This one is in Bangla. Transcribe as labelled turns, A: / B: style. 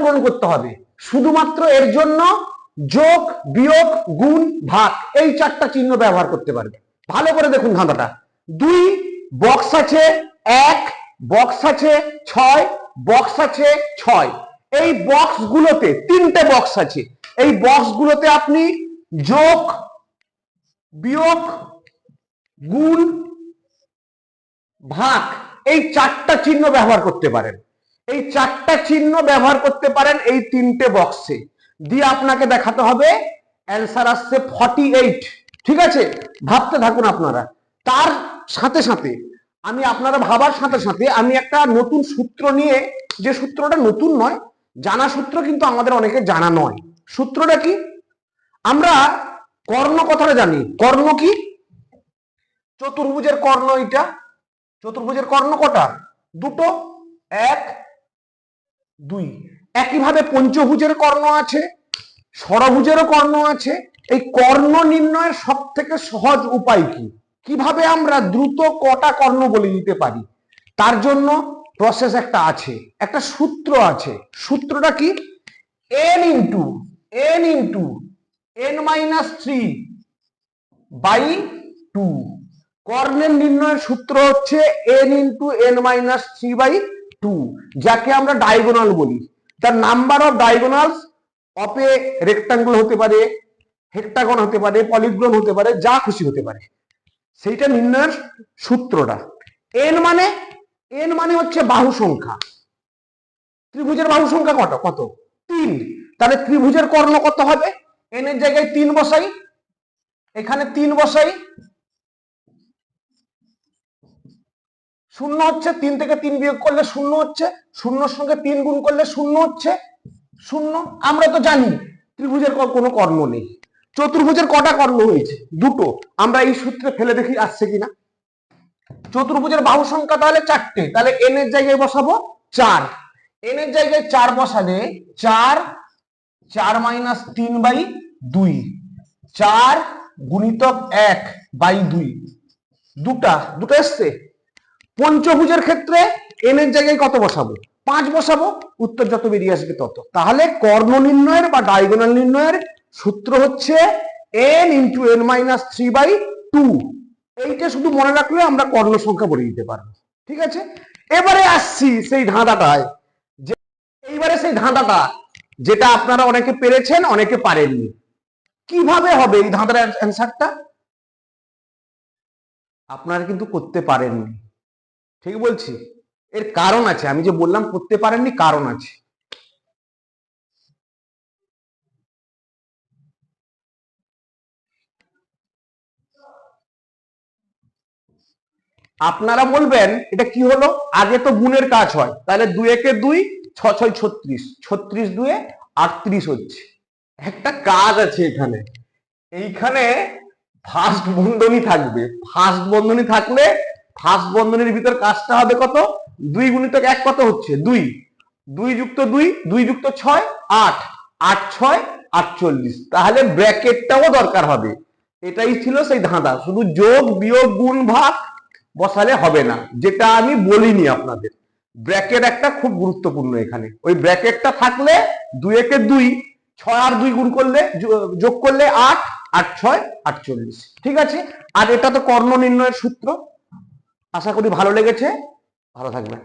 A: পূরণ করতে হবে। শুধুমাত্র এর জন্য যোগ, বিয়োগ, গুণ, ভাগ এই 4টা চিহ্ন ব্যবহার করতে পারবে। ভালো করে দেখুন ধাঁধাটা। 2 বক্স আছে, 1 বক্স আছে, 6 বক্স আছে, 6। এই বক্সগুলোতে 3টে বক্স আছে। এই বক্সগুলোতে আপনি যোগ, বিয়োগ, গুণ, ভাগ এই 4টা চিহ্ন ব্যবহার করতে পারেন। এই 4টা চিহ্ন ব্যবহার করতে পারেন এই 3টে বক্সে। দিয়ে আপনাকে দেখাতে হবে অ্যান্সার আসছে 48। ঠিক আছে, ভাবতে থাকুন আপনারা। তার সাথে সাথে আপনারা ভাবার সাথে সাথে আমি একটা নতুন সূত্র নিয়ে, যে সূত্রটা নতুন নয়, জানা সূত্র কিন্তু আমাদের অনেকে জানা নয়। সূত্রটা কি? আমরা কর্ণ কথাটা জানি। কর্ণ কি? চতুর্ভুজের কর্ণ এটা। চতুর্ভুজের কর্ণ কটা? দুটো, 1 2। একইভাবে পঞ্চভুজের কর্ণ আছে, ষড়ভুজেরও কর্ণ আছে। এই কর্ণ নির্ণয়ের সব থেকে সহজ উপায় কি? কিভাবে আমরা দ্রুত কটা কর্ণ বলে দিতে পারি? তার জন্য প্রসেস একটা আছে, একটা সূত্র আছে। সূত্রটা কি? n into n-3/2। কর্ণের নির্ণয়ের সূত্র হচ্ছে n ইন্টু n-3/2, যাকে আমরা ডায়াগোনাল বলি। তার number of diagonals of A rectangle হতে পারে, হেক্টাগন হতে পারে, পলিগন হতে পারে, যা খুশি হতে পারে। সেইটা নির্ণয়ের সূত্রটা। n মানে হচ্ছে বাহু সংখ্যা। ত্রিভুজের বাহু সংখ্যা কত? 3। তাহলে ত্রিভুজের কর্ণ কত হবে? n এর জায়গায় 3 বসাই, এখানে 3 বসাই, 0 হচ্ছে। 3 থেকে 3 বিয়োগ করলে 0 হচ্ছে, 0-র সঙ্গে 3 গুণ করলে 0 হচ্ছে 0। আমরা তো জানি ত্রিভুজের কোনো কর্ণ নেই। চতুর্ভুজের কটা কর্ণ হয়েছে? দুটো। আমরা এই সূত্রে ফেলে দেখি আসছে কিনা। চতুর্ভুজের বাহু সংখ্যা তাহলে 4টে, তাহলে n এর জায়গায় বসাবো 4। n এর জায়গায় 4 বসালে 4 3/2, 4 গুণিতক 1/2, দুটো এসছে। পঞ্চভুজের ক্ষেত্রে n এর জায়গায় কত বসাবো? 5 বসাবো, উত্তর যত বেরিয়ে আসবে তত। তাহলে কর্ণ নির্ণয়ের বা ডায়াগোনাল নির্ণয়ের সূত্র হচ্ছে n ইন্টু n-3/2। এইটা শুধু মনে রাখলে আমরা কর্ণ সংখ্যা বলে দিতে পারবো। ঠিক আছে, এবারে আসছি সেই ধাঁধাটায়। এইবারে সেই ধাঁধাটা যেটা আপনারা অনেকে পেরেছেন, অনেকে পারেননি। কিভাবে হবে এই ধাঁধার অ্যান্সারটা? আপনারা কিন্তু করতে পারেননি। ঠিক বলছি, এর কারণ আছে। আমি যে বললাম করতে পারেননি, কারণ আছে। আপনারা বলবেন এটা কি হলো? আগে তো গুণের কাজ হয়, তাহলে 2 একে 2, 6 6 36, 36 2 38 হচ্ছে। একটা কাজ আছে এখানে। এইখানে ফার্স্ট বন্ধনী থাকবে। ফার্স্ট বন্ধনী থাকলে ফার্স্ট বন্ধনীর ভিতর কাজটা হবে কত? 2 গুণিতক 1 কত হচ্ছে? 2, 2 যুক্ত 2, 2 যুক্ত 6 8, 8 6 48। তাহলে ব্র্যাকেটটাও দরকার হবে। এটাই ছিল সেই ধাঁধা। শুধু যোগ, বিয়োগ, গুণ, ভাগ বসালে হবে না, যেটা আমি বলিনি আপনাদের। ব্র্যাকেট একটা খুব গুরুত্বপূর্ণ এখানে। ওই ব্র্যাকেটটা থাকলে 2 একে 2, 6 আর 2 গুণ করলে, যোগ করলে 8, 8 6 48। ঠিক আছে, আর এটা তো কর্ণ নির্ণয়ের সূত্র। আশা করি ভালো লেগেছে। ভালো থাকবেন।